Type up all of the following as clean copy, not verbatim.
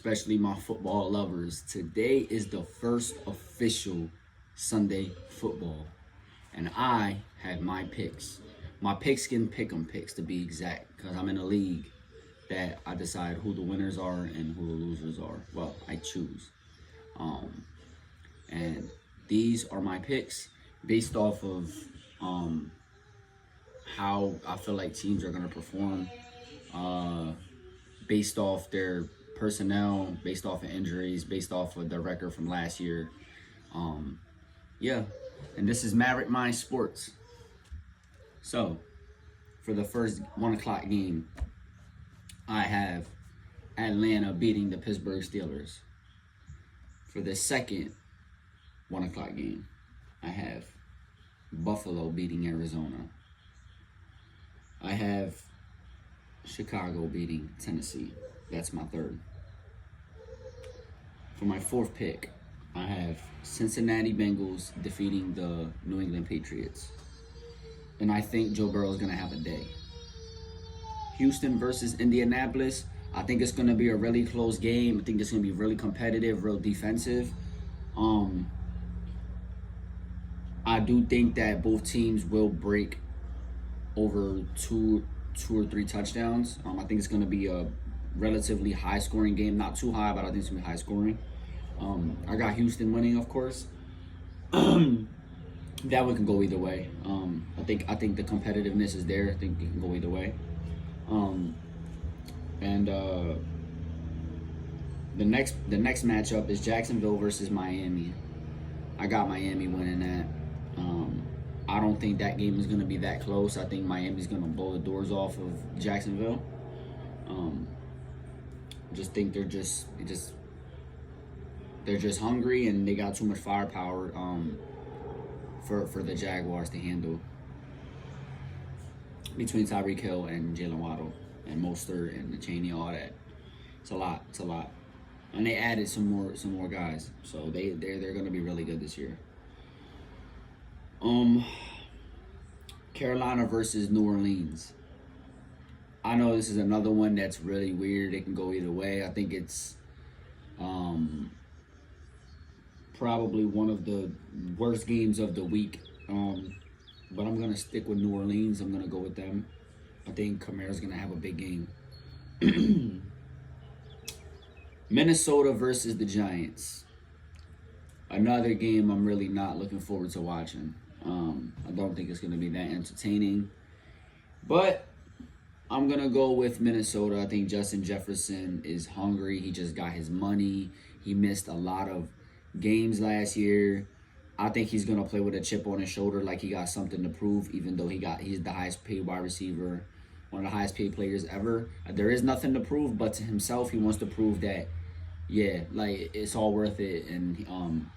especially my football lovers. Today is the first official Sunday football, and I had my picks. My pigskin pick'em picks to be exact, because I'm in a league that I decide who the winners are and who the losers are. Well, I choose. Um, and these are my picks based off of how I feel like teams are going to perform, uh, based off their personnel, based off of injuries, based off of their record from last year. Um, yeah, and this is Maverick Mind Sports. So, for the first 1 o'clock game, I have Atlanta beating the Pittsburgh Steelers. For the second 1 o'clock game, I have Buffalo beating Arizona. I have Chicago beating Tennessee. That's my third. For my fourth pick, I have Cincinnati Bengals defeating the New England Patriots. And I think Joe Burrow is going to have a day. Houston versus Indianapolis. I think it's going to be a really close game. I think it's going to be really competitive, real defensive. I do think that both teams will break over two or three touchdowns. I think it's going to be a relatively high scoring game. Not too high, but I think it's going to be high scoring. I got Houston winning, of course. That one can go either way. I think the competitiveness is there. I think it can go either way. The next matchup is Jacksonville versus Miami. I got Miami winning that. I don't think that game is going to be that close. I think Miami's going to blow the doors off of Jacksonville. Just think they're just hungry, and they got too much firepower for the Jaguars to handle. Between Tyreek Hill and Jalen Waddle and Mostert and Cheney, all that, it's a lot. And they added some more guys, so they're going to be really good this year. Carolina versus New Orleans. I know this is another one that's really weird. It can go either way. I think it's probably one of the worst games of the week. But I'm going to stick with New Orleans. I'm going to go with them. I think Kamara's going to have a big game. Minnesota versus the Giants. Another game I'm really not looking forward to watching. I don't think it's going to be that entertaining. But I'm going to go with Minnesota. I think Justin Jefferson is hungry. He just got his money. He missed a lot of games last year. I think he's going to play with a chip on his shoulder, like he got something to prove, even though he's the highest paid wide receiver, one of the highest paid players ever. There is nothing to prove, but to himself, he wants to prove that, yeah, like, it's all worth it. And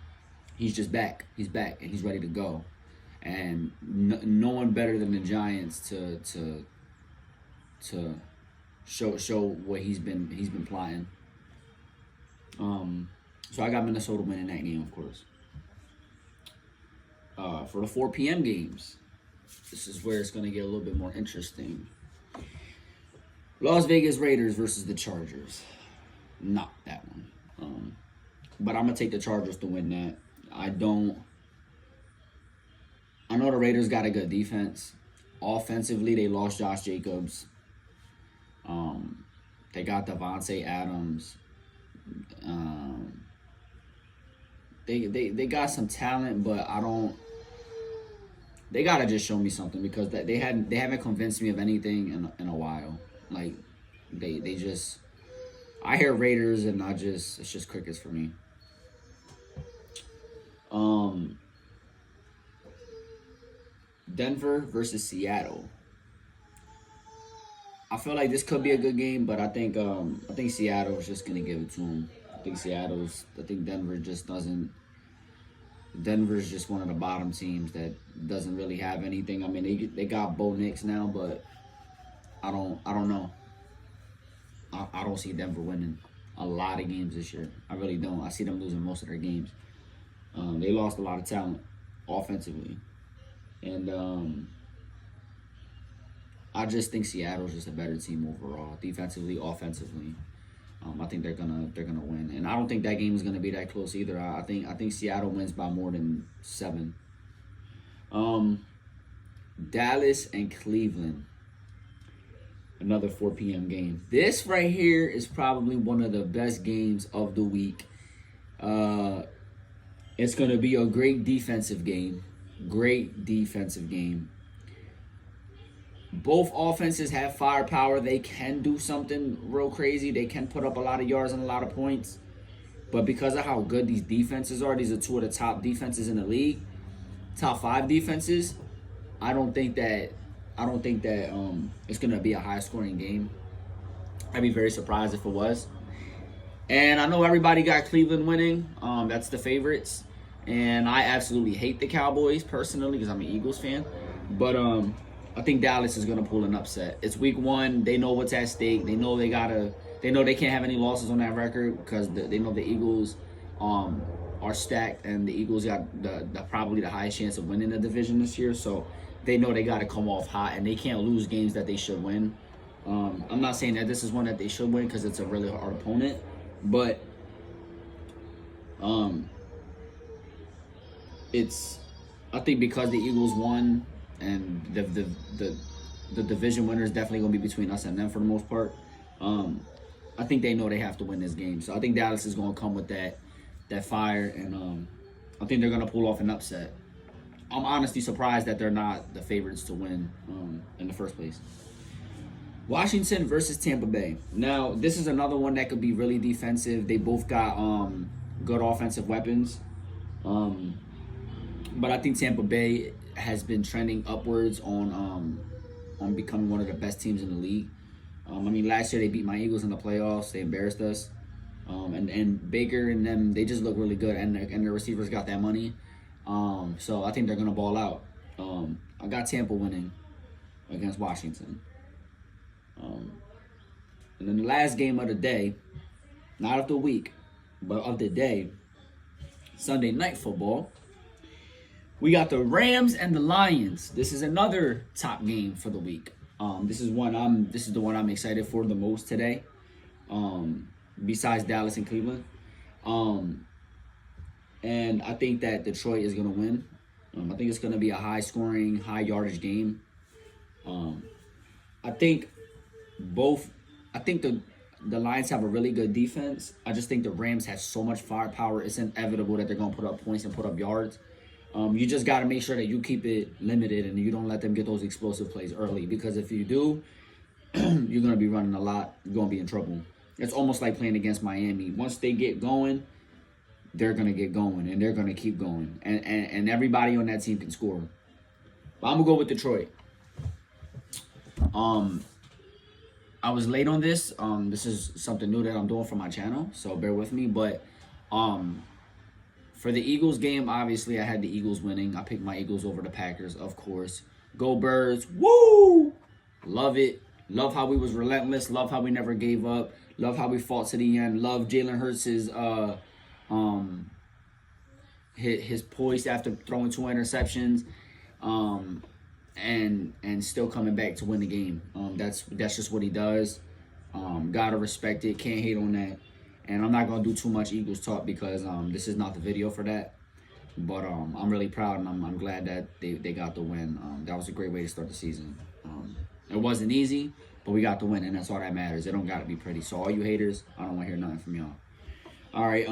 he's just back. He's back, and he's ready to go. And no one better than the Giants to show what he's been plotting. So I got Minnesota winning that game, of course. For the 4 p.m. games, this is where it's going to get a little bit more interesting. Las Vegas Raiders versus the Chargers. Not that one. But I'm going to take the Chargers to win that. I know the Raiders got a good defense. Offensively, they lost Josh Jacobs. They got Devontae Adams. They got some talent, but they gotta just show me something, because they haven't convinced me of anything in a while. Like they just, I hear Raiders and it's just crickets for me. Denver versus Seattle. I feel like this could be a good game, but I think Seattle's just gonna give it to them. I think Denver just doesn't. Denver's just one of the bottom teams that doesn't really have anything. I mean, they got Bo Nix now, but I don't know. I don't see Denver winning a lot of games this year. I really don't. I see them losing most of their games. They lost a lot of talent offensively, and I just think Seattle's just a better team overall, defensively, offensively. I think they're gonna win, and I don't think that game is gonna be that close either. I think Seattle wins by more than 7. Dallas and Cleveland, another 4 p.m. game. This right here is probably one of the best games of the week. It's gonna be a great defensive game. Great defensive game. Both offenses have firepower. They can do something real crazy. They can put up a lot of yards and a lot of points. But because of how good these defenses are, these are 2 of the top defenses in the league, top 5 defenses. I don't think that it's gonna be a high scoring game. I'd be very surprised if it was. And I know everybody got Cleveland winning. That's the favorites. And I absolutely hate the Cowboys personally because I'm an Eagles fan. But I think Dallas is gonna pull an upset. It's week 1. They know what's at stake. They know they can't have any losses on that record because they know the Eagles are stacked, and the Eagles got probably the highest chance of winning the division this year. So they know they got to come off hot, and they can't lose games that they should win. I'm not saying that this is one that they should win because it's a really hard opponent, but I think because the Eagles won, and the division winner is definitely going to be between us and them for the most part. I think they know they have to win this game. So I think Dallas is going to come with that fire, and I think they're going to pull off an upset. I'm honestly surprised that they're not the favorites to win in the first place. Washington versus Tampa Bay. Now, this is another one that could be really defensive. They both got good offensive weapons. But I think Tampa Bay has been trending upwards on becoming one of the best teams in the league. Last year they beat my Eagles in the playoffs. They embarrassed us. And Baker and them, they just look really good. And the receivers got that money. So I think they're going to ball out. I got Tampa winning against Washington. And then the last game of the day, not of the week, but of the day, Sunday Night Football. We got the Rams and the Lions. This is another top game for the week. This is the one I'm excited for the most today. Besides Dallas and Cleveland. And I think that Detroit is going to win. I think it's going to be a high-scoring, high-yardage game. I think the Lions have a really good defense. I just think the Rams have so much firepower. It's inevitable that they're going to put up points and put up yards. You just got to make sure that you keep it limited and you don't let them get those explosive plays early. Because if you do, you're going to be running a lot. You're going to be in trouble. It's almost like playing against Miami. Once they get going, they're going to get going, and they're going to keep going. And everybody on that team can score. But I'm going to go with Detroit. I was late on this. This is something new that I'm doing for my channel, so bear with me. But for the Eagles game, obviously I had the Eagles winning. I picked my Eagles over the Packers, of course. Go Birds. Woo! Love it. Love how we was relentless. Love how we never gave up. Love how we fought to the end. Love Jalen Hurts' his poise after throwing 2 interceptions. And still coming back to win the game. That's just what he does. Gotta respect it. Can't hate on that. And I'm not gonna do too much Eagles talk because this is not the video for that. But I'm really proud, and I'm glad that they got the win. That was a great way to start the season. It wasn't easy, but we got the win, and that's all that matters. It don't gotta be pretty. So all you haters, I don't want to hear nothing from y'all. All right.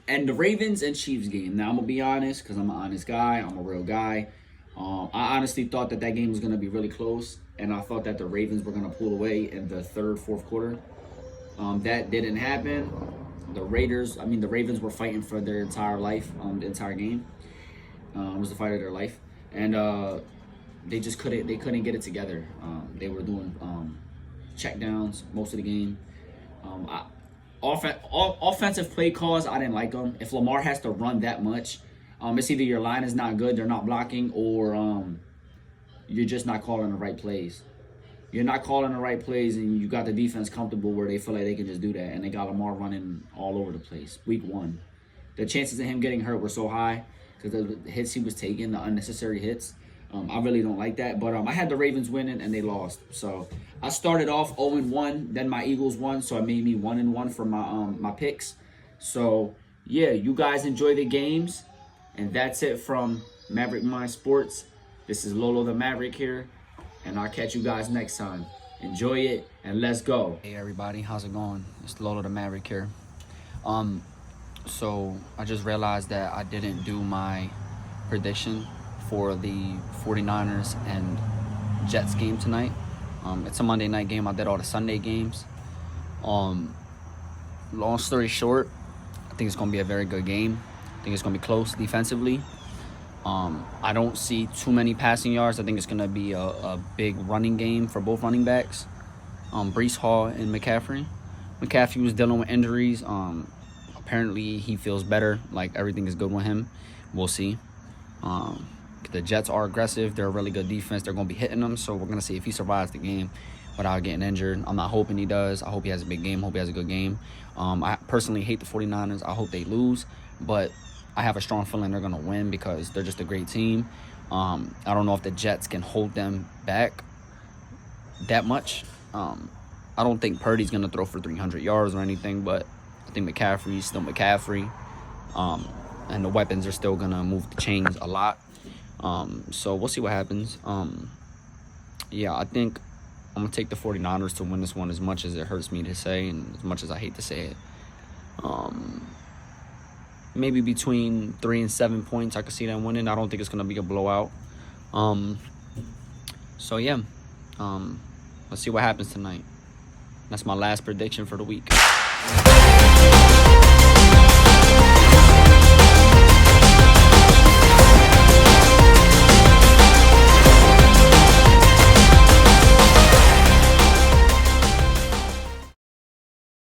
And the Ravens and Chiefs game. Now I'm gonna be honest, because I'm an honest guy. I'm a real guy. I honestly thought that game was going to be really close, and I thought that the Ravens were going to pull away in the third, fourth quarter. That didn't happen. The Ravens were fighting for their entire life, the entire game. It was the fight of their life. And they just couldn't get it together. They were doing check downs most of the game. Offensive play calls, I didn't like them. If Lamar has to run that much, it's either your line is not good, they're not blocking, or you're just not calling the right plays. You're not calling the right plays, and you got the defense comfortable where they feel like they can just do that, and they got Lamar running all over the place. Week 1. The chances of him getting hurt were so high because of the hits he was taking, the unnecessary hits. I really don't like that. But I had the Ravens winning and they lost. So I started off 0-1, then my Eagles won, so it made me 1-1 for my picks. So yeah, you guys enjoy the games, and that's it from Maverick Mind Sports. This is Lolo the Maverick here, and I'll catch you guys next time. Enjoy it, and let's go. Hey everybody, how's it going? It's Lolo the Maverick here. So I just realized that I didn't do my prediction for the 49ers and Jets game tonight. It's a Monday night game. I did all the Sunday games. Long story short, I think it's going to be a very good game. I think it's going to be close defensively. I don't see too many passing yards. I think it's going to be a big running game for both running backs, Breece Hall and McCaffrey. McCaffrey was dealing with injuries. Apparently, he feels better. Like, everything is good with him. We'll see. The Jets are aggressive. They're a really good defense. They're going to be hitting them, so we're going to see if he survives the game without getting injured. I'm not hoping he does. I hope he has a big game. I hope he has a good game. I personally hate the 49ers. I hope they lose, but I have a strong feeling they're going to win because they're just a great team. I don't know if the Jets can hold them back that much. I don't think Purdy's going to throw for 300 yards or anything, but I think McCaffrey's still McCaffrey. And the weapons are still going to move the chains a lot. So we'll see what happens. Yeah, I think I'm going to take the 49ers to win this one, as much as it hurts me to say and as much as I hate to say it. Maybe between 3 and 7 points, I could see them winning. I don't think it's going to be a blowout. So, yeah, let's see what happens tonight. That's my last prediction for the week.